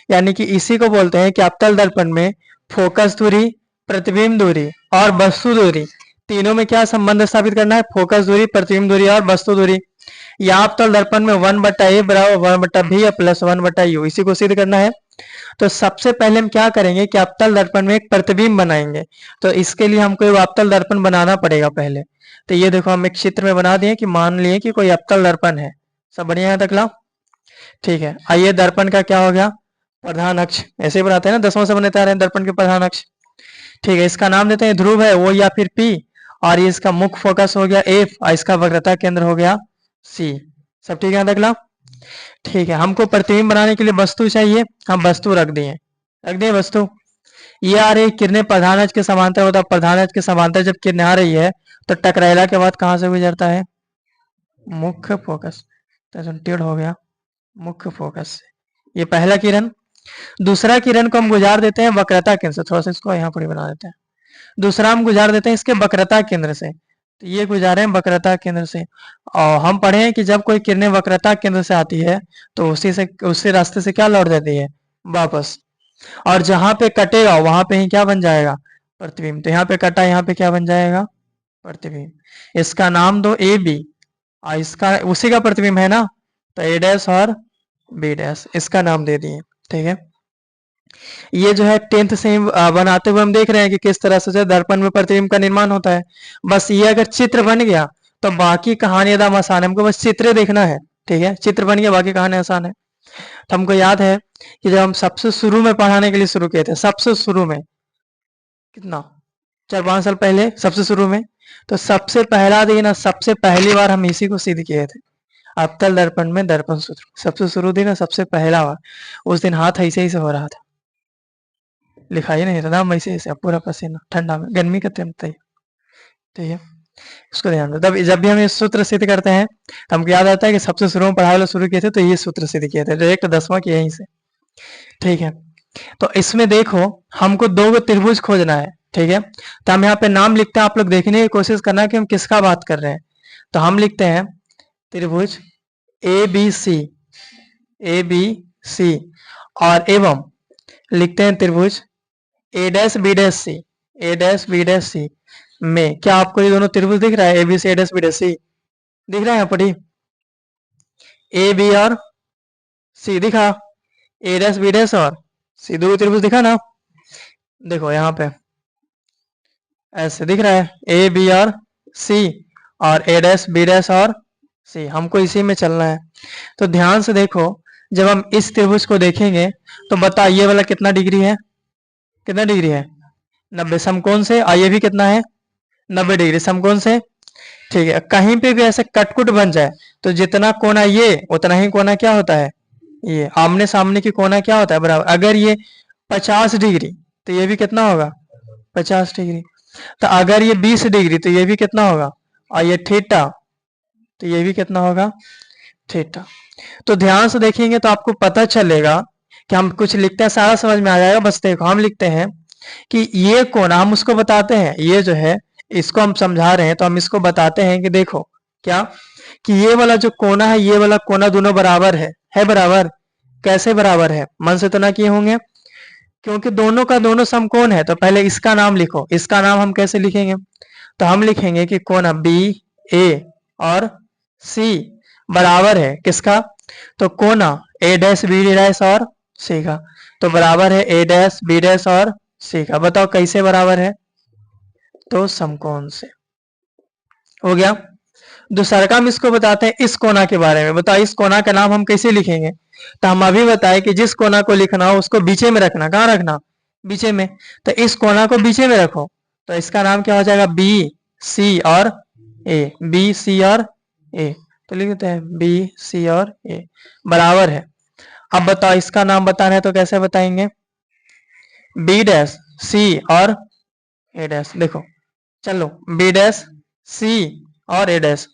यानी कि इसी को बोलते हैं कि अवतल दर्पण में फोकस दूरी, प्रतिबिंब दूरी और वस्तु दूरी, तीनों में क्या संबंध स्थापित करना है? फोकस दूरी, प्रतिबिंब दूरी और वस्तु दूरी। या अवतल दर्पण में 1/a बराबर 1/b प्लस 1/u, इसी को सिद्ध करना है। तो सबसे पहले हम क्या करेंगे कि अवतल दर्पण में एक प्रतिबिंब बनाएंगे। तो इसके लिए हमको एक अवतल दर्पण बनाना पड़ेगा पहले। तो ये देखो हम एक चित्र में बना दिए कि मान लिए कि कोई अवतल दर्पण है। सब बढ़िया है तक ला? ठीक है। आइए दर्पण का क्या हो गया? प्रधान अक्ष। ऐसे ही बनाते हैं ना, 10वां से बनाते आ रहे हैं दर्पण के प्रधान अक्ष। ठीक है, इसका नाम देते हैं ध्रुव है वो या फिर पी, और ये इसका मुख्य फोकस हो गया एफ और इसका वक्रता केंद्र हो गया सी। सब ठीक है अगला? ठीक है, हमको प्रतिबिंब बनाने के लिए वस्तु चाहिए, हम वस्तु रख दिए वस्तु। ये आ रही किरणें प्रधान अक्ष के समांतर होता है, प्रधान अक्ष के समांतर जब किरणें आ रही है तो टकराइला के बाद कहां से गुजरता है? मुख्य फोकस। तो टेढ़ हो गया मुख्य फोकस से। ये पहला किरण। दूसरा किरण को हम गुजार देते हैं वक्रता केंद्र से, थोड़ा सा इसको यहाँ पर बना देते हैं। दूसरा हम गुजार देते हैं इसके वक्रता केंद्र से, तो ये गुजारे हैं वक्रता केंद्र से। और हम पढ़े हैं कि जब कोई किरणें वक्रता केंद्र से आती है तो उसी रास्ते से क्या लौट जाती है? वापस। और जहां पे कटेगा वहां पे ही क्या बन जाएगा? प्रतिबिंब। तो यहाँ पे कटा, यहाँ पे क्या बन जाएगा? प्रतिबिंब। इसका नाम दो ए बी, और इसका उसी का प्रतिबिंब है ना, तो ए डैश और बी डैश, इसका नाम दे दिए। ठीक है, ये जो है 10th से बनाते हुए हम देख रहे हैं कि किस तरह से दर्पण में प्रतिबिंब का निर्माण होता है। बस ये अगर चित्र बन गया तो बाकी कहानी एकदम आसान है, हमको बस चित्र देखना है। ठीक है, चित्र बन गया, बाकी कहानी आसान है। तो हमको याद है कि जब हम सबसे शुरू में पढ़ाने के लिए शुरू किए थे, सबसे शुरू में कितना 4-5 साल पहले, सबसे शुरू में, तो सबसे पहला दिन, सबसे पहली बार हम इसी को सिद्ध किए थे, अवतल दर्पण में दर्पण सूत्र। सबसे शुरू दिन, सबसे पहला बार, उस दिन हाथ ऐसे ही से हो रहा था, लिखाई नहीं था, वैसे ऐसे पूरा पसीना, ठंडा में, गर्मी का टाइम था। ठीक है, इसको ध्यान दो। तब जब भी हम ये सूत्र सिद्ध करते हैं तो हमको याद आता है कि सबसे शुरू में पढ़ाई वाला शुरू किए थे तो ये सूत्र सिद्ध किए थे, डायरेक्ट 10वां किया यहीं से। ठीक है, तो इसमें देखो हमको दो गो त्रिभुज खोजना है। ठीक है, तो हम यहाँ पे नाम लिखते हैं, आप लोग देखने की कोशिश करना कि हम किसका बात कर रहे हैं। तो हम लिखते हैं त्रिभुज ए बी सी, और एवं लिखते हैं त्रिभुज A dash B dash C, A dash B dash C में। क्या आपको ये दोनों त्रिभुज दिख रहा है? A B C, A dash B dash C दिख रहा है यहाँ पर? ए बी और सी दिखा, ए डैश बी डैश और सी, दो त्रिभुज दिखा ना? देखो यहाँ पे ऐसे दिख रहा है, ए बी और सी, और ए डैश बी डैश और सी, हमको इसी में चलना है। तो ध्यान से देखो, जब हम इस त्रिभुज को देखेंगे तो बता ये वाला कितना डिग्री है? कितना डिग्री है? 90 समकोण से। और ये भी कितना है? 90 डिग्री समकोण से। ठीक है, कहीं पे भी ऐसे कटकुट बन जाए तो जितना कोना ये उतना ही कोना क्या होता है? ये आमने सामने की कोना क्या होता है? बराबर। अगर ये 50 डिग्री तो ये भी कितना होगा? 50 डिग्री। तो अगर ये 20 डिग्री तो ये भी कितना होगा? और ये थीटा तो ये भी कितना होगा? थीटा। तो ध्यान से देखेंगे तो आपको पता चलेगा कि हम कुछ लिखते हैं, सारा समझ में आ जाएगा। बस देखो हम लिखते हैं कि ये कोना, हम उसको बताते हैं, ये जो है इसको हम समझा रहे हैं तो हम इसको बताते हैं कि देखो क्या, कि ये वाला जो कोना है, ये वाला कोना दोनों बराबर है बराबर। कैसे बराबर है? मन से तो ना किए होंगे, क्योंकि दोनों का दोनों समकोण है। तो पहले इसका नाम लिखो, इसका नाम हम कैसे लिखेंगे? तो हम लिखेंगे कि कोना बी ए और सी बराबर है किसका? तो कोना ए डैश बी डैश और सी का, तो बराबर है ए डैश बी डैश और सी का। बताओ कैसे बराबर है? तो समकोण से। हो गया। दूसरा का हम इसको बताते हैं इस कोना के बारे में। बताओ इस कोना का नाम हम कैसे लिखेंगे? तो हम अभी बताए कि जिस कोना को लिखना हो उसको बीचे में रखना। कहाँ रखना? बीचे में। तो इस कोना को बीचे में रखो, तो इसका नाम क्या हो जाएगा? बी सी और ए, बी सी और ए। तो लिख देते हैं बी सी और ए बराबर है। अब बताओ इसका नाम बताना है तो कैसे बताएंगे? बी डैश सी और ए डैश। देखो चलो, बी डैश सी और ए डैश,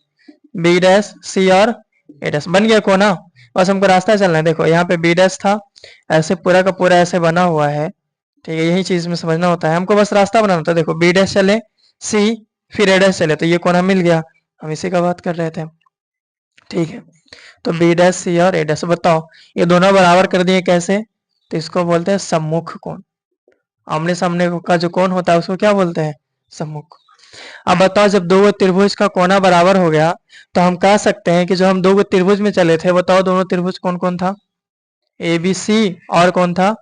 बी डैश सी और ए डैश बन गया कोना। बस हमको रास्ता चलना है। देखो यहाँ पे बी डैश था, ऐसे पूरा का पूरा ऐसे बना हुआ है। ठीक है, यही चीज में समझना होता है, हमको बस रास्ता बनाना था। देखो बी डैश चले, सी, फिर ए डैश चले, तो ये कोना मिल गया। हम इसी का बात कर रहे थे। ठीक है, तो बी डैश सी और ए डैश। बताओ ये दोनों बराबर कर दिए कैसे? तो इसको बोलते हैं सम्मुख कोण। आमने सामने का जो कोण होता है उसको क्या बोलते हैं? सम्मुख। अब बताओ, जब दो त्रिभुज का कोना बराबर हो गया तो हम कह सकते हैं कि जो हम दो त्रिभुज में चले थे, बताओ दोनों त्रिभुज कौन कौन था? ए बी सी, और कौन था?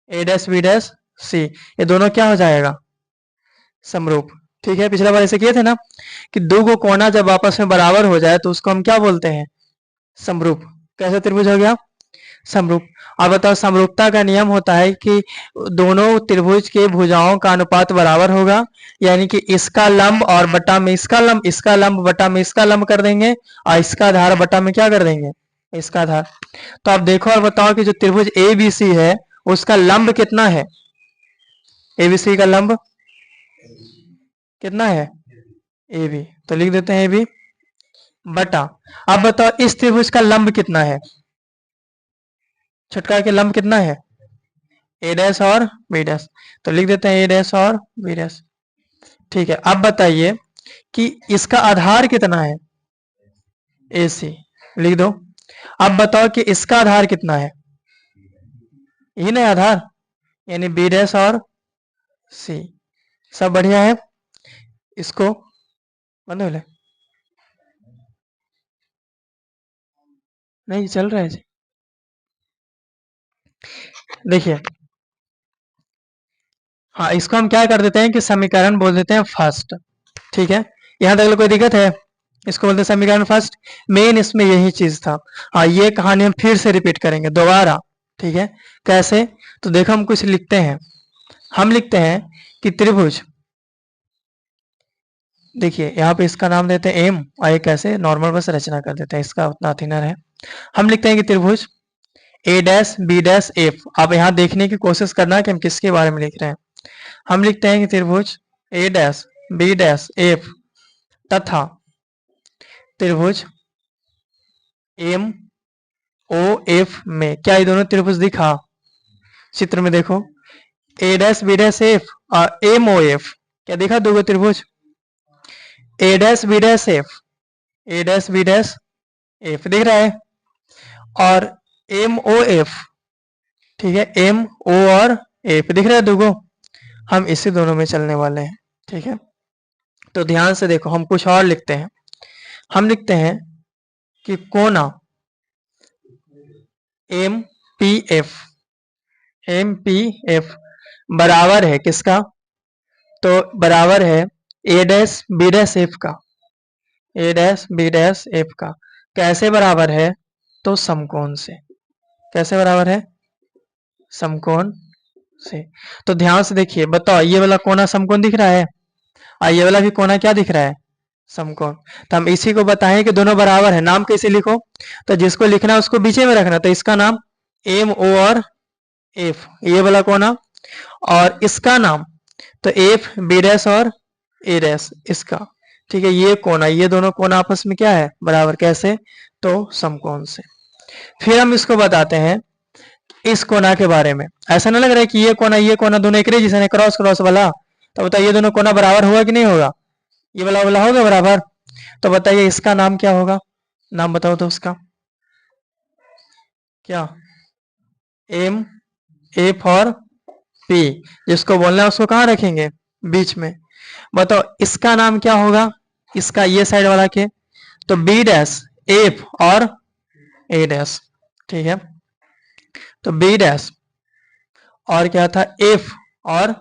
ए डैश बी डैश सी। ये दोनों क्या हो जाएगा? समरूप। ठीक है, पिछला बार ऐसे किए थे ना कि दो को कोना जब आपस में बराबर हो जाए तो उसको हम क्या बोलते हैं? समरूप। कैसे त्रिभुज हो गया? समरूप। अब बताओ, समरूपता का नियम होता है कि दोनों त्रिभुज के भुजाओं का अनुपात बराबर होगा, यानी कि इसका लंब और बटा में इसका लंब, इसका लंब बटा में इसका लंब कर देंगे, और इसका आधार बटा में क्या कर देंगे? इसका आधार। तो आप देखो और बताओ कि जो त्रिभुज ए बी सी है उसका लंब कितना है? ए बी सी का लंब कितना है? A B. तो लिख देते हैं ए बी बटा, अब बताओ इस त्रिभुज का लंब कितना है? छुटका के लंब कितना है? ए डैश और बी डैश। तो लिख देते हैं ए डैश और बी डैश। ठीक है, अब बताइए कि इसका आधार कितना है? ए सी। लिख दो। अब बताओ कि इसका आधार कितना है? यही नहीं आधार, यानी बी डैश और सी। सब बढ़िया है। इसको बंद हो ले, नहीं चल रहा है जी। देखिए, हाँ, इसको हम क्या कर देते हैं कि समीकरण बोल देते हैं फर्स्ट। ठीक है, यहां तक कोई दिक्कत है? इसको बोलते हैं समीकरण फर्स्ट। मेन इसमें यही चीज था। हाँ, ये कहानी हम फिर से रिपीट करेंगे दोबारा। ठीक है, कैसे? तो देखो, हम कुछ लिखते हैं। हम लिखते हैं कि त्रिभुज, देखिए यहाँ पे इसका नाम देते हैं एम, और एक ऐसे नॉर्मल बस रचना कर देते हैं, इसका उतना थिनर है। हम लिखते हैं कि त्रिभुज A dash B dash F. आप यहाँ देखने की कोशिश करना कि हम किसके बारे में लिख रहे हैं। हम लिखते हैं कि त्रिभुज A dash B dash F तथा त्रिभुज एम ओ एफ में, क्या ये दोनों त्रिभुज दिखा? चित्र में देखो, ए डैश बी डैश एफ और एम ओ एफ, क्या दिखा? दो त्रिभुज A dash B dash F, A dash B dash F दिख रहा है, और एम ओ एफ। ठीक है, एम ओ और एफ दिख रहा है दोगो। हम इसी दोनों में चलने वाले हैं। ठीक है, तो ध्यान से देखो, हम कुछ और लिखते हैं। हम लिखते हैं कि कोना M P F, M P F बराबर है किसका? तो बराबर है A dash B dash F का। A dash B dash F का कैसे बराबर है? तो समकोण से। कैसे बराबर है? समकोण से। तो ध्यान से देखिए, बताओ ये वाला कोना समकोण दिख रहा है, और ये वाला भी कोना क्या दिख रहा है? समकोण। तो हम इसी को बताएं कि दोनों बराबर है। नाम कैसे लिखो? तो जिसको लिखना है उसको बीच में रखना। तो इसका नाम एम ओ और एफ, ये वाला कोना, और इसका नाम तो एफ बी डैश और ए डैश इसका। ठीक है, ये कोना, ये दोनों कोना आपस में क्या है? बराबर। कैसे? तो समकोण से। फिर हम इसको बताते हैं इस कोना के बारे में। ऐसा ना लग रहा है कि ये कोना दोनों एक जैसे क्रॉस क्रॉस वाला। तो बताइए ये दोनों कोना बराबर होगा कि नहीं होगा? ये वाला वाला होगा बराबर। तो बताइए इसका नाम क्या होगा? नाम बताओ तो उसका क्या? एम ए फॉर पी, जिसको बोलना है उसको कहाँ रखेंगे? बीच में। बताओ इसका नाम क्या होगा? इसका ये साइड वाला के, तो बी डैश एफ और ए डैश। ठीक है, तो बी डैश और क्या था? एफ और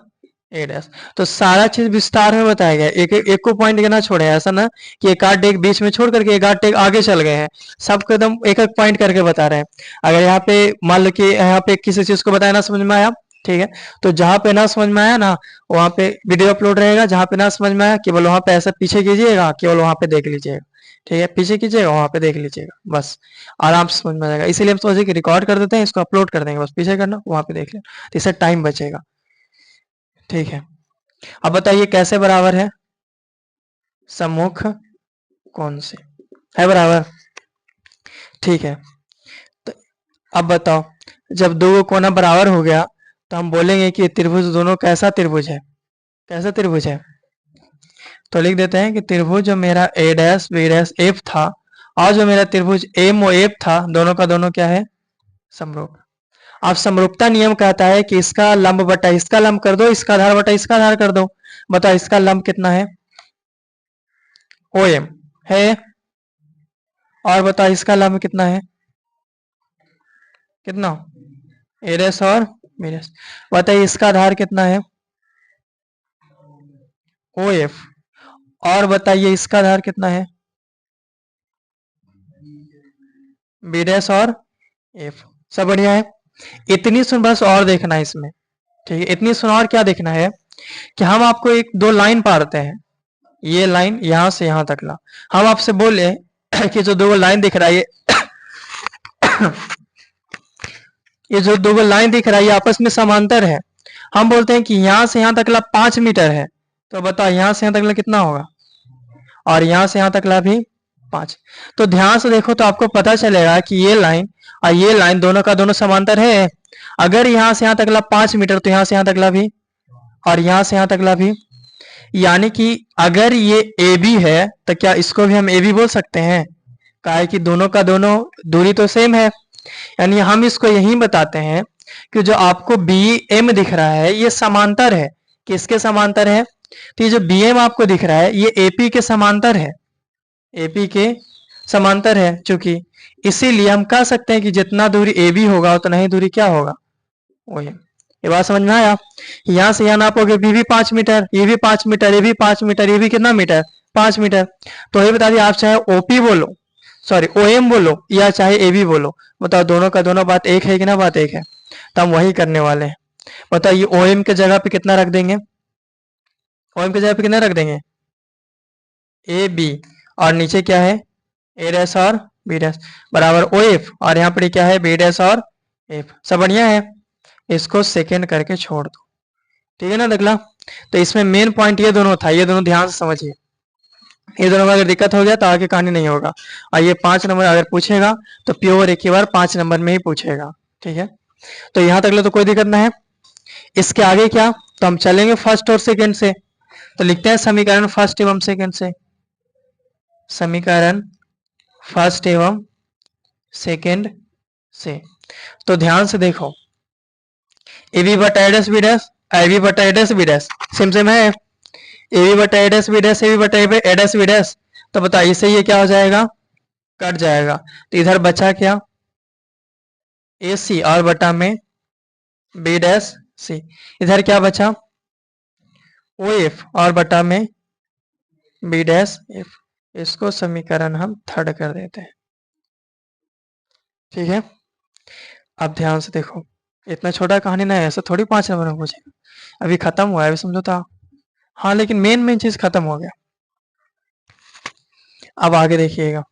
ए डैश। तो सारा चीज विस्तार में बताया गया, एक को पॉइंट ना छोड़े। ऐसा ना कि एक आध टेक बीच में छोड़ करके एक आध टेक आगे चल गए हैं। सबको एकदम एक एक पॉइंट करके बता रहे हैं। अगर यहाँ पे मान लो कि यहाँ पे किसी चीज को बताया ना समझ में आया, ठीक है, तो जहां पे ना समझ में आया ना, वहां पे वीडियो अपलोड रहेगा। जहां पे ना समझ में आया केवल वहां पे ऐसा पीछे कीजिएगा, केवल वहां पे देख लीजिएगा। ठीक है, पीछे कीजिएगा, वहां पे देख लीजिएगा, बस आराम से समझ में आ जाएगा। इसीलिए हम सोचे कि रिकॉर्ड कर देते हैं, इसको अपलोड कर देंगे, बस पीछे करना, वहां पे देख लें, तो इससे टाइम बचेगा। ठीक है, अब बताइए कैसे बराबर है? सम्मुख कोण से है बराबर। ठीक है, तो अब बताओ, जब दो कोना बराबर हो गया तो हम बोलेंगे कि त्रिभुज दोनों कैसा त्रिभुज है? कैसा त्रिभुज है? तो लिख देते हैं कि त्रिभुज जो मेरा ए डैश बी डैश एफ था, और जो मेरा त्रिभुज एम ओ एफ था, दोनों का दोनों क्या है? समरूप। अब समरूपता नियम कहता है कि इसका लंब बटा इसका लंब कर दो, इसका आधार बटा इसका आधार कर दो। बताओ इसका लंब कितना है? OM है। और बताओ इसका लंब कितना है? कितना? एरेस और बीरेस। बताइए इसका आधार कितना है? OF। और बताइए इसका आधार कितना है? बीरेस और एफ। सब बढ़िया है। इतनी सुन बस और देखना है इसमें, ठीक है? इतनी सुन और क्या देखना है कि हम आपको एक दो लाइन पारते हैं, ये लाइन यहां से यहां तक ला। हम आपसे बोले कि जो दो लाइन दिख रहा है ये जो दो लाइन दिख रहा है ये आपस में समांतर है। हम बोलते हैं कि यहां से यहां तक ला 5 मीटर है, तो बताओ यहां से यहां तक ला कितना होगा? और यहां से यहां तक ला भी 5। तो ध्यान से देखो तो आपको पता चलेगा कि ये लाइन और ये लाइन दोनों का दोनों समांतर है। अगर यहां से यहां तक ला 5 मीटर तो यहां से यहां तक ला भी, और यहां से यहां तक ला भी। यानी कि अगर ये ए बी है तो क्या इसको भी हम ए बी बोल सकते हैं? कहा है कि दोनों का दोनों दूरी तो सेम है। यानी हम इसको यही बताते हैं कि जो आपको बी एम दिख रहा है ये समांतर है। किसके समांतर है? तो ये जो बी एम आपको दिख रहा है ये एपी के समांतर है, एपी के समांतर है। चूंकि इसीलिए हम कह सकते हैं कि जितना दूरी ए बी होगा उतना ही दूरी क्या होगा? वही। ये बात समझ में आया? यहां से यहां नापोगे बी भी 5 मीटर, ये भी 5 मीटर, ये भी 5 मीटर, ये भी कितना मीटर? 5 मीटर। तो ये बता दिए, आप चाहे ओपी बोलो, सॉरी ओएम बोलो, या चाहे ए बी बोलो, बताओ दोनों का दोनों बात एक है कि ना? बात एक है। तो हम वही करने वाले हैं। बताओ ये ओएम के जगह पे कितना रख देंगे? ओएम की जगह पे कितना रख देंगे? A B. और नीचे क्या है? ए डैश और बी डैश बराबर ओ एफ। और यहाँ पर क्या है? बी डैश और एफ। सब बढ़िया है। इसको सेकेंड करके छोड़ दो, ठीक है ना दगला? तो इसमें मेन पॉइंट ये दोनों था, ये दोनों ध्यान से समझिए। ये दोनों में अगर दिक्कत हो गया तो आगे कहानी नहीं होगा। और ये 5 नंबर अगर पूछेगा तो प्योर एक ही बार 5 नंबर में ही पूछेगा, ठीक है? तो यहाँ तक ले तो कोई दिक्कत ना है। इसके आगे क्या? तो हम चलेंगे फर्स्ट और सेकेंड से। तो लिखते हैं समीकरण फर्स्ट एवं सेकेंड से। समीकरण फर्स्ट एवं सेकेंड से। तो ध्यान से देखो, ए बी बटा A dash B dash, A B बटा A dash B dash same same है। ए बी बटा A dash B dash, A B बटा ए डैश बी डैश। तो बताइए इससे ये क्या हो जाएगा? कट जाएगा। तो इधर बचा क्या? ए सी और बटा में बी डैश सी। इधर क्या बचा? ओ एफ और बटा में बी डैश एफ। इसको समीकरण हम थर्ड कर देते हैं, ठीक है? अब ध्यान से देखो, इतना छोटा कहानी ना है, ऐसा थोड़ी 5 नंबर में पूछेगा। अभी खत्म हुआ है, अभी समझौता। हाँ लेकिन मेन मेन चीज खत्म हो गया। अब आगे देखिएगा।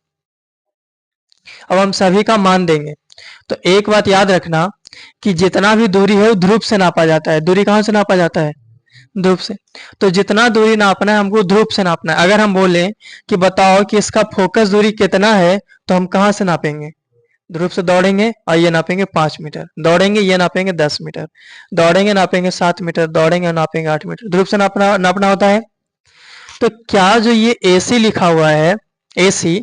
अब हम सभी का मान देंगे। तो एक बात याद रखना कि जितना भी दूरी है वो ध्रुव से नापा जाता है। दूरी कहाँ से नापा जाता है? ध्रुव से। तो जितना दूरी नापना है हमको ध्रुव से नापना है। अगर हम बोले कि बताओ कि इसका फोकस दूरी कितना है, तो हम कहाँ से नापेंगे? ध्रुव से दौड़ेंगे और ये नापेंगे 5 मीटर, दौड़ेंगे ये नापेंगे 10 मीटर, दौड़ेंगे नापेंगे 7 मीटर, दौड़ेंगे नापेंगे 8 मीटर। ध्रुव से नापना नापना होता है। तो क्या जो ये AC लिखा हुआ है, AC,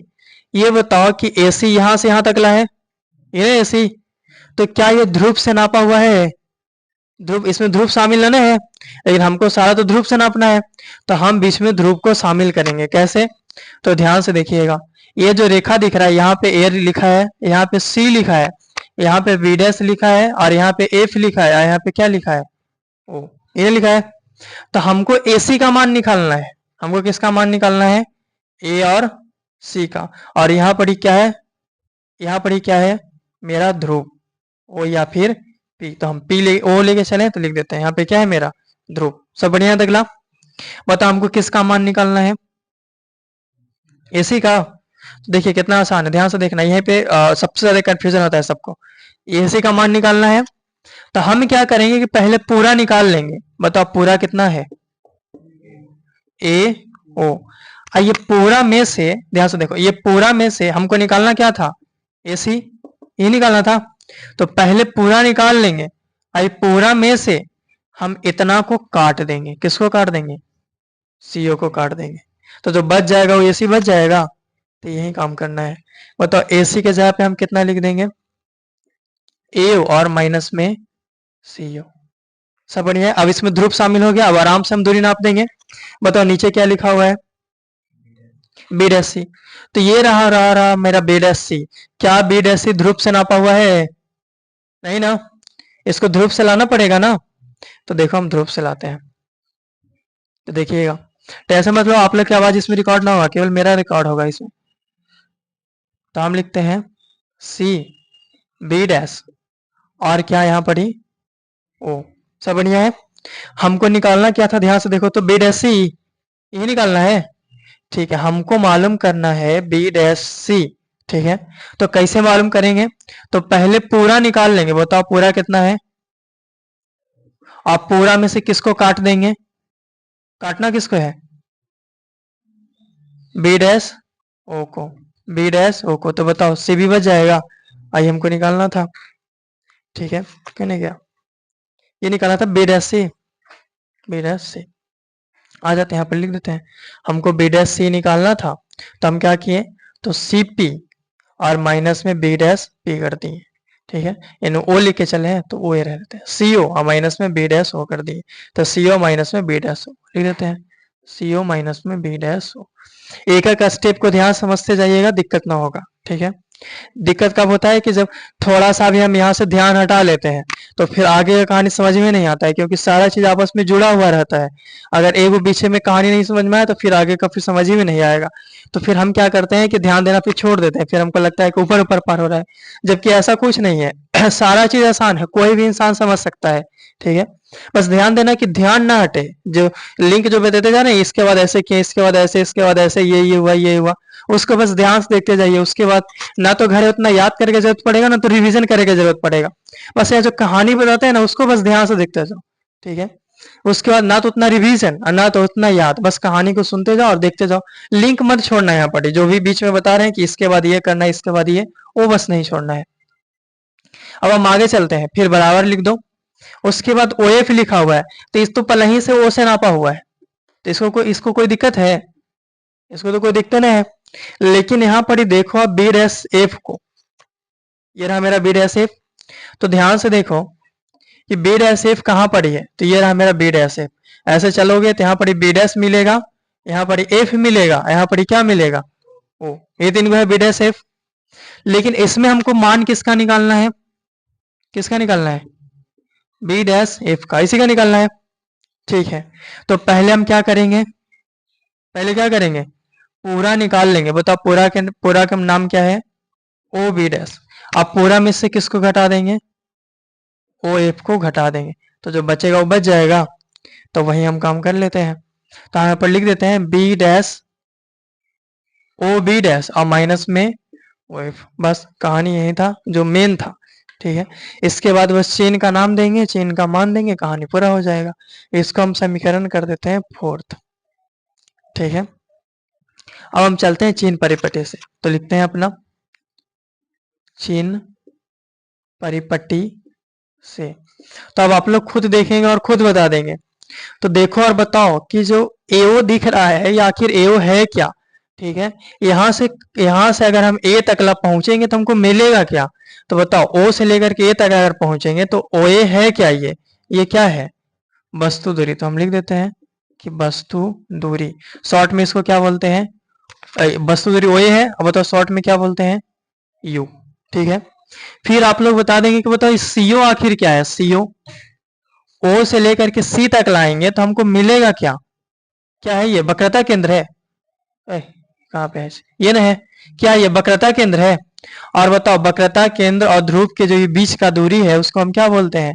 ये बताओ कि AC यहां से यहां तक ला है, ये AC। तो क्या ये ध्रुव से नापा हुआ है? ध्रुव, इसमें ध्रुव शामिल नहीं है, लेकिन हमको सारा तो ध्रुव से नापना है। तो हम बीच में ध्रुव को शामिल करेंगे। कैसे? तो ध्यान से देखिएगा, ये जो रेखा दिख रहा है यहाँ पे एयर लिखा है, यहाँ पे सी लिखा है, यहाँ पे बी डैश लिखा है, और यहाँ पे एफ लिखा है, और यहाँ पे क्या लिखा है? ओ, ये लिखा है। तो हमको AC का मान निकालना है। हमको किसका मान निकालना है? ए और सी का। और यहाँ पर ही क्या है? यहाँ पर ही क्या है? मेरा ध्रुव, ओ या फिर पी। तो हम पी ले ओ लेके चले तो लिख देते हैं यहाँ पे क्या है? मेरा ध्रुव। सब बढ़िया है अगला? बताओ हमको किसका मान निकालना है? AC का। देखिए कितना आसान है, ध्यान से देखना। यहीं पे सबसे ज्यादा कंफ्यूजन होता है सबको। AC का मान निकालना है तो हम क्या करेंगे कि पहले पूरा निकाल लेंगे। बताओ पूरा कितना है? ए ओ। ये पूरा में से, ध्यान से देखो, ये पूरा में से हमको निकालना क्या था? AC, ये निकालना था। तो पहले पूरा निकाल लेंगे, और पूरा में से हम इतना को काट देंगे। किसको काट देंगे? CO को काट देंगे। तो जो बच जाएगा वो AC बच जाएगा। तो यही काम करना है। बताओ AC के जगह पे हम कितना लिख देंगे? ए और माइनस में सी ओ। सब बढ़िया है। अब इसमें ध्रुव शामिल हो गया। अब आराम से हम दूरी नाप देंगे। बताओ नीचे क्या लिखा हुआ है, बी डैश सी। तो ये रहा मेरा बी डैश सी। क्या बी डैश सी ध्रुव से नापा हुआ है? नहीं ना, इसको ध्रुव से लाना पड़ेगा ना। तो देखो हम ध्रुव से लाते हैं। तो देखिएगा, तो ऐसा मतलब आप लोग की आवाज इसमें रिकॉर्ड ना होगा, केवल मेरा रिकॉर्ड होगा इसमें। तो हम लिखते हैं सी बी डैश और क्या यहाँ पर ही ओ। सब बढ़िया है। हमको निकालना क्या था, ध्यान से देखो तो बी डैश सी यही निकालना है। ठीक है, हमको मालूम करना है बी डैश सी। ठीक है, तो कैसे मालूम करेंगे? तो पहले पूरा निकाल लेंगे। बताओ पूरा कितना है? आप पूरा में से किसको काट देंगे? काटना किसको है? बी डैश ओ को। बी डैश ओ को, तो बताओ सी भी बच जाएगा। आई हमको निकालना था। ठीक है, कहने क्या ये निकालना था बी डैश सी। बी डैश सी आ जाते हैं, यहाँ पर लिख देते हैं। हमको बी डैश सी निकालना था, तो हम क्या किए, तो सी पी और माइनस में बी डैश पी कर दिए। ठीक है, इन ओ लिख के चले हैं तो ओ ए रह देते हैं। सी ओ और माइनस में बी डैश ओ कर दिए, तो सी ओ माइनस में बी डैश ओ लिख देते हैं। सी ओ माइनस में बी डैश ओ। एक एक स्टेप को ध्यान समझते जाइएगा, दिक्कत ना होगा। ठीक है, दिक्कत कब होता है कि जब थोड़ा सा भी हम यहाँ से ध्यान हटा लेते हैं तो फिर आगे का कहानी समझ में नहीं आता है, क्योंकि सारा चीज आपस में जुड़ा हुआ रहता है। अगर एक पीछे में कहानी नहीं समझ में आए तो फिर आगे का फिर समझ ही में नहीं आएगा। तो फिर हम क्या करते हैं कि ध्यान देना फिर छोड़ देते हैं, फिर हमको लगता है कि ऊपर ऊपर पार हो रहा है, जबकि ऐसा कुछ नहीं है। सारा चीज आसान है, कोई भी इंसान समझ सकता है। ठीक है, बस ध्यान देना कि ध्यान ना हटे। जो लिंक जो बताते जा रहे हैं, इसके बाद ऐसे किए, इसके बाद ऐसे, इसके बाद ऐसे, ये हुआ, ये हुआ, उसको बस ध्यान से देखते जाइए। उसके बाद ना तो घर उतना याद करने की जरूरत पड़ेगा, ना तो रिवीजन करने की जरूरत पड़ेगा। बस ये जो कहानी बताते हैं ना, उसको बस ध्यान से देखते जाओ। ठीक है, उसके बाद ना तो उतना रिवीजन और ना तो उतना याद, बस कहानी को सुनते जाओ और देखते जाओ। लिंक मत छोड़ना यहाँ पर, जो भी बीच में बता रहे हैं कि इसके बाद ये करना है, इसके बाद ये, वो बस नहीं छोड़ना है। अब हम आगे चलते हैं, फिर बराबर लिख दो। उसके बाद ओ एफ लिखा हुआ है, तो इस तो पहले ही से ओ से नापा हुआ है, तो इसको कोई दिक्कत है? इसको तो कोई दिक्कत नहीं है। लेकिन यहाँ पर ही देखो आप बी डैश एफ को, ये रहा मेरा बी डैश एफ। तो ध्यान से देखो कि बी डैश एफ कहाँ पड़ी है, तो ये रहा मेरा बी डैश एफ। ऐसे चलोगे तो यहाँ पर बी डैश मिलेगा, यहाँ पर एफ मिलेगा, यहाँ पर क्या मिलेगा, ओ। ये तीन को है बी डैश एफ। लेकिन इसमें हमको मान किसका निकालना है? किसका निकालना है? बी डैश एफ का, इसी का निकालना है। ठीक है, तो पहले हम क्या करेंगे, पहले क्या करेंगे, पूरा निकाल लेंगे। बताओ पूरा का नाम क्या है? O B dash. आप पूरा में से किसको घटा देंगे? ओ एफ को घटा देंगे, तो जो बचेगा वो बच जाएगा। तो वही हम काम कर लेते हैं। तो यहाँ पर लिख देते हैं B dash O B dash और माइनस में ओ एफ। बस कहानी यही था जो मेन था। ठीक है, इसके बाद बस चेन का नाम देंगे, चेन का मान देंगे, कहानी पूरा हो जाएगा। इसको हम समीकरण कर देते हैं फोर्थ। ठीक है, अब हम चलते हैं चीन परिपट्टी से। तो लिखते हैं अपना चीन परिपट्टी से। तो अब आप लोग खुद देखेंगे और खुद बता देंगे। तो देखो और बताओ कि जो एओ दिख रहा है ये आखिर एओ है क्या? ठीक है, यहां से अगर हम ए तक पहुंचेंगे तो हमको मिलेगा क्या? तो बताओ ओ से लेकर के ए तक अगर पहुंचेंगे तो ओ ए है क्या? ये क्या है? वस्तु दूरी। तो हम लिख देते हैं कि वस्तु दूरी, शॉर्ट में इसको क्या बोलते हैं? वस्तु दूरी ओ ए है। अब बताओ शॉर्ट में क्या बोलते हैं? यू। ठीक है, फिर आप लोग बता देंगे कि बताओ सीओ आखिर क्या है? सीओ ओ से लेकर के सी तक लाएंगे तो हमको मिलेगा क्या? क्या है ये? वक्रता केंद्र है। कहाँ पे है? ये ना है क्या? ये वक्रता केंद्र है। और बताओ वक्रता केंद्र और ध्रुव के जो ये बीच का दूरी है उसको हम क्या बोलते हैं?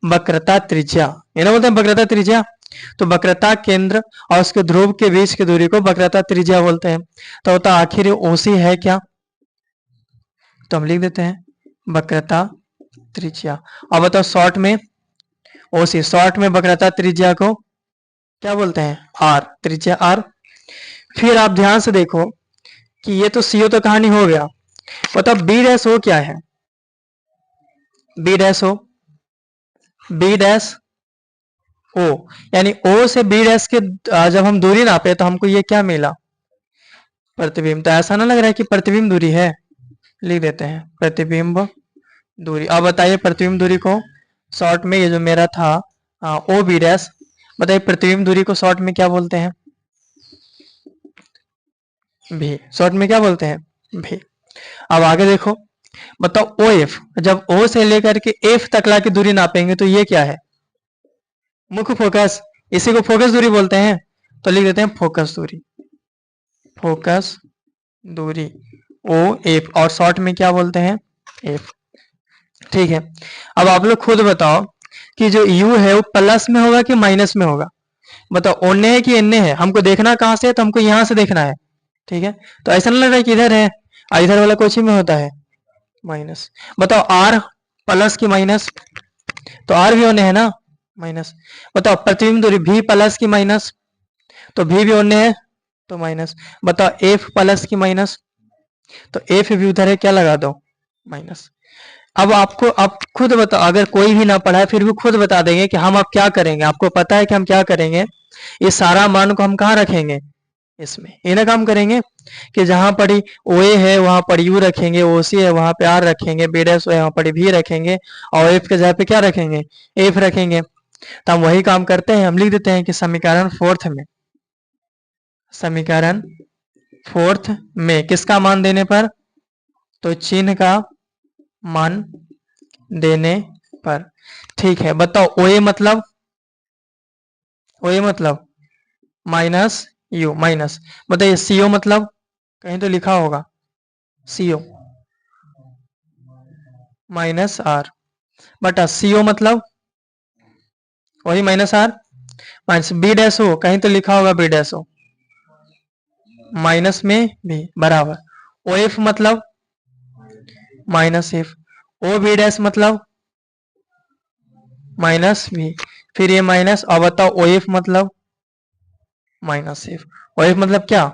वक्रता त्रिज्या। ये ना बोलते हैं वक्रता त्रिज्या। तो वक्रता केंद्र और उसके ध्रुव के बीच की दूरी को वक्रता त्रिज्या बोलते हैं। तो होता आखिर ओसी है क्या? तो हम लिख देते हैं वक्रता त्रिज्या। अब बताओ शॉर्ट में ओसी, शॉर्ट में वक्रता त्रिज्या को क्या बोलते हैं? आर, त्रिज्या आर। फिर आप ध्यान से देखो कि ये तो सीओ तो कहानी हो गया। बताओ बी डैश ओ क्या है? B dash O, B dash O, यानी ओ से बी डैश के जब हम दूरी नापे तो हमको ये क्या मिला? प्रतिबिंब। तो ऐसा ना लग रहा है कि प्रतिबिंब दूरी है? लिख देते हैं प्रतिबिंब दूरी। अब बताइए प्रतिबिंब दूरी को शॉर्ट में, ये जो मेरा था ओ बी डैश, बताइए प्रतिबिंब दूरी को शॉर्ट में क्या बोलते हैं? भी। शॉर्ट में क्या बोलते हैं? भी। अब आगे देखो, बताओ ओ एफ, जब ओ से लेकर के एफ तक ला की दूरी नापेंगे तो ये क्या है? मुख्य फोकस, इसी को फोकस दूरी बोलते हैं। तो लिख देते हैं फोकस दूरी, फोकस दूरी ओ एफ, और शॉर्ट में क्या बोलते हैं? एफ। ठीक है। अब आप लोग खुद बताओ कि जो u है वो प्लस में होगा कि माइनस में होगा? बताओ ओने है कि एने है? हमको देखना कहाँ से है? तो हमको यहाँ से देखना है। ठीक है, तो ऐसा नहीं लग रहा है कि इधर है, और इधर वाला कोची में होता है माइनस। बताओ r प्लस की माइनस? तो r भी ओने है ना, माइनस। बताओ प्रतिबिंब दूरी v प्लस की माइनस? तो v भी ओने है तो माइनस। बताओ f प्लस की माइनस? तो f भी उधर है, क्या लगा दो? माइनस। अब आपको, आप खुद बताओ, अगर कोई भी ना पढ़ा है फिर भी खुद बता देंगे कि हम अब क्या करेंगे। आपको पता है कि हम क्या करेंगे, इस सारा मान को हम कहाँ रखेंगे? इसमें। ये ना काम करेंगे कि जहां पर ओ ए है वहां पर यू रखेंगे, ओ सी है वहां पे आर रखेंगे, बी डैश है वहां पर भी रखेंगे, और एफ के जगह पे क्या रखेंगे? एफ रखेंगे। तो हम वही काम करते हैं, हम लिख देते हैं कि समीकरण फोर्थ में, समीकरण फोर्थ में किसका मान देने पर? तो चिन्ह का मान देने पर। ठीक है, बताओ ओ ए मतलब? ओ ए मतलब माइनस यू, माइनस। बताइए सी ओ मतलब? कहीं तो लिखा होगा सी ओ, माइनस आर, बटा सी ओ मतलब वही minus R, minus B dash O, कहीं तो लिखा होगा बी डैश ओ, माइनस में भी, बराबर। ओ एफ मतलब minus F, O B dash मतलब माइनस भी, फिर ये माइनस। और बताओ ओ एफ मतलब माइनस एफ। ओ एफ मतलब क्या?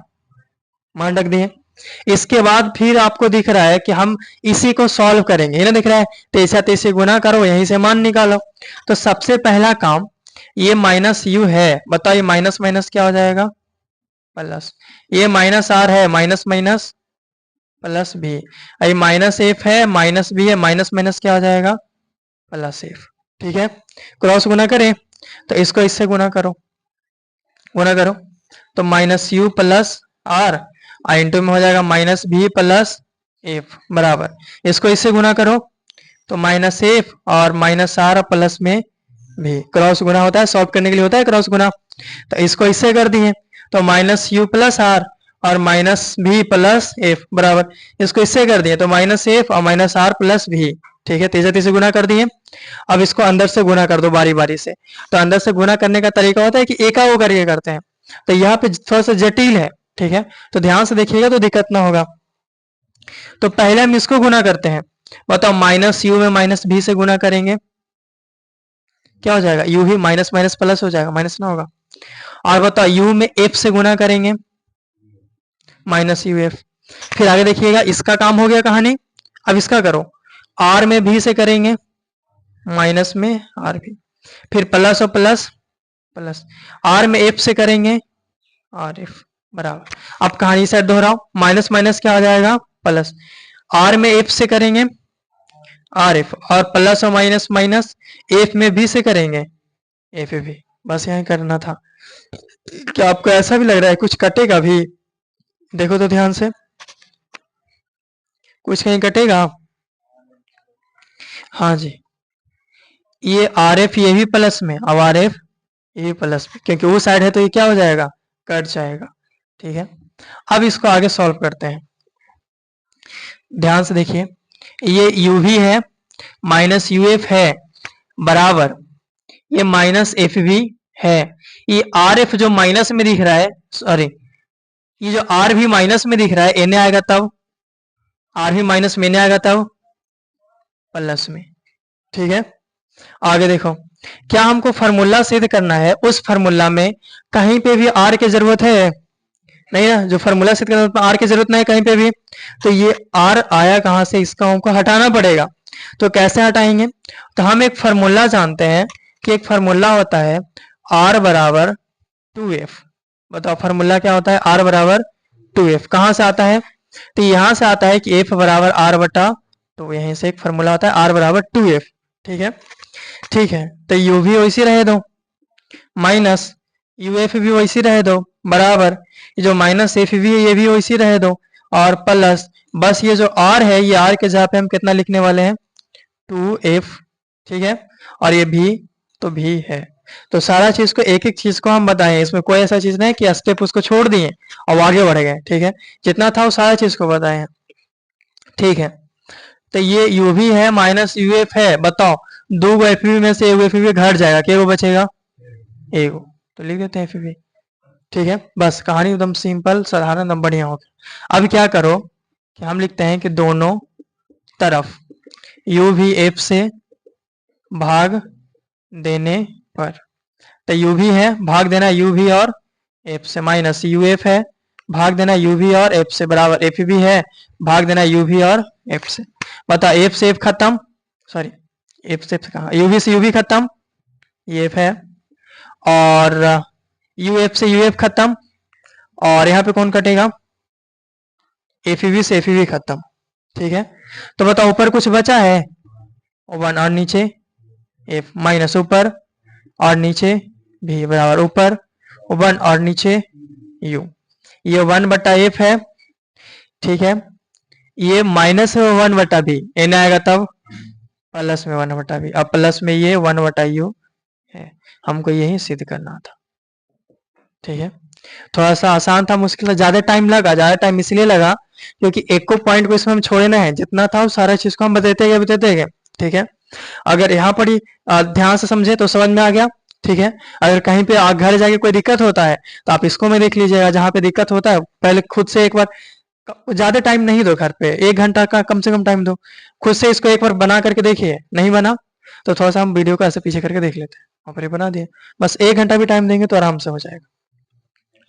मान रख दिए। इसके बाद फिर आपको दिख रहा है कि हम इसी को सॉल्व करेंगे, ये ना दिख रहा है? तेईसा तेईसे गुना करो, यहीं से मान निकालो। तो सबसे पहला काम, ये माइनस यू है, बताओ ये माइनस माइनस क्या हो जाएगा? प्लस। ये माइनस आर है, माइनस माइनस प्लस भी। ये माइनस एफ है, माइनस भी है, माइनस माइनस क्या हो जाएगा? Plus F. ठीक है, क्रॉस गुना करें तो इसको इससे गुना करो, गुना करो तो minus U plus R, into में हो जाएगा माइनस बी प्लस एफ, बराबर। इसको इससे गुना करो तो माइनस एफ और माइनस आर प्लस में भी, क्रॉस गुना होता है, सॉल्व करने के लिए होता है क्रॉस गुना। तो इसको इससे कर दिए तो माइनस यू प्लस आर और माइनस भी प्लस एफ, बराबर। इसको इससे कर दिए तो माइनस एफ और माइनस आर प्लस भी। ठीक है, तीसरे तीसरे गुना कर दिए। अब इसको अंदर से गुना कर दो बारी बारी से। तो अंदर से गुना करने का तरीका होता है कि एका वो करके करते हैं, तो यहाँ पे थोड़ा सा जटिल है। ठीक है, तो ध्यान से देखिएगा तो दिक्कत ना होगा। तो पहले हम इसको गुना करते हैं। बताओ माइनस यू में माइनस भी से गुना करेंगे, क्या हो जाएगा? You he minus minus plus हो जाएगा, माइनस ना होगा। और बताओ यू में एफ से गुना करेंगे, माइनस यू एफ। फिर आगे देखिएगा, इसका काम हो गया कहानी। अब इसका करो, आर में भी से करेंगे, माइनस में आर भी, फिर प्लस और प्लस प्लस, आर में एफ से करेंगे, आर एफ, बराबर। अब कहानी साइड दोहराओ, माइनस माइनस क्या आ जाएगा? प्लस। आर में एफ से करेंगे आर एफ, और प्लस और माइनस माइनस, एफ में भी से करेंगे एफ भी। बस यही करना था। क्या आपको ऐसा भी लग रहा है कुछ कटेगा भी? देखो तो ध्यान से, कुछ कहीं कटेगा? हाँ जी, ये आर एफ ये भी प्लस में, अब आर एफ ये भी प्लस में, क्योंकि वो साइड है तो ये क्या हो जाएगा? कट जाएगा। ठीक है, अब इसको आगे सॉल्व करते हैं। ध्यान से देखिए, ये यू भी है, माइनस यू एफ है, बराबर ये माइनस एफ भी है। ये आर एफ जो माइनस में दिख रहा है, सॉरी, ये जो आर भी माइनस में दिख रहा है, एने आएगा तब, आर भी माइनस में आएगा तब प्लस में। ठीक है, आगे देखो, क्या हमको फार्मूला सिद्ध करना है, उस फार्मूला में कहीं पे भी आर की जरूरत है? नहीं ना, जो फार्मूला सिद्ध करना है आर की जरूरत नहीं कहीं पे भी। तो ये आर आया कहां से? इसका हमको हटाना पड़ेगा। तो कैसे हटाएंगे? तो हम एक फार्मूला जानते हैं कि एक फार्मूला होता है आर बराबर 2f। बताओ फार्मूला क्या होता है? आर बराबर 2f। कहां से आता है? तो यहां से आता है कि f बराबर आर बटा तो यहीं से एक फॉर्मूला आता है r बराबर 2f। ठीक है, ठीक है, तो u भी वैसे रहे दो, माइनस uf भी वैसे रहे दो, बराबर ये जो माइनस एफ भी है ये भी वैसे रहे दो, और प्लस बस ये जो r है ये r के जगह पे हम कितना लिखने वाले हैं 2f। ठीक है, और ये भी तो भी है। तो सारा चीज को एक एक चीज को हम बताएं, इसमें कोई ऐसा चीज नहीं कि स्टेप उसको छोड़ दिए और आगे बढ़ गए। ठीक है, जितना था वो सारा चीज को बताए हैं। ठीक है, तो ये u भी है माइनस uf है, बताओ दो गो एफ में से एफ भी घट जाएगा, क्या वो बचेगा एगो, तो लिख देते हैं एफ भी। ठीक है, बस कहानी एकदम सिंपल साधारण एकदम बढ़िया हो गया। अब क्या करो कि हम लिखते हैं कि दोनों तरफ u भी f से भाग देने पर, तो u भी है भाग देना u भी और f से, माइनस uf है भाग देना u भी और f से, बराबर f भी है भाग देना u भी और f से। बता f से f खत्म, सॉरी f से f कहा, u भी से u भी खत्म, ये f है, और uf से uf खत्म, और यहाँ पे कौन कटेगा एफ भी से एफ भी खत्म। ठीक है, तो बताओ ऊपर कुछ बचा है 1 और नीचे एफ, माइनस ऊपर और नीचे भी, बराबर ऊपर 1 और नीचे u, ये 1 बटा एफ है। ठीक है, ये माइनस में 1 बटा भी, एन आएगा तब प्लस में 1 बटा भी, अब प्लस में ये 1 बटा यू है, हमको यही सिद्ध करना था। ठीक है, थोड़ा सा आसान था, मुश्किल था, ज्यादा टाइम लगा, ज्यादा टाइम इसलिए लगा क्योंकि एक को पॉइंट को इसमें हम छोड़े ना है, जितना था वो सारा चीज को हम बताते गए। ठीक है, अगर यहाँ पर ही ध्यान से समझे तो समझ में आ गया। ठीक है, अगर कहीं पे घर जाके कोई दिक्कत होता है तो आप इसको में देख लीजिएगा, जहाँ पे दिक्कत होता है पहले खुद से एक बार, ज्यादा टाइम नहीं दो घर पे, 1 घंटा का कम से कम टाइम दो, खुद से इसको एक बार बना करके देखिए, नहीं बना तो थोड़ा सा हम वीडियो को ऐसे पीछे करके देख लेते हैं, वहां पर बना दिए, बस 1 घंटा भी टाइम देंगे तो आराम से हो जाएगा।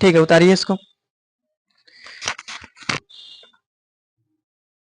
ठीक है, उतारिए इसको।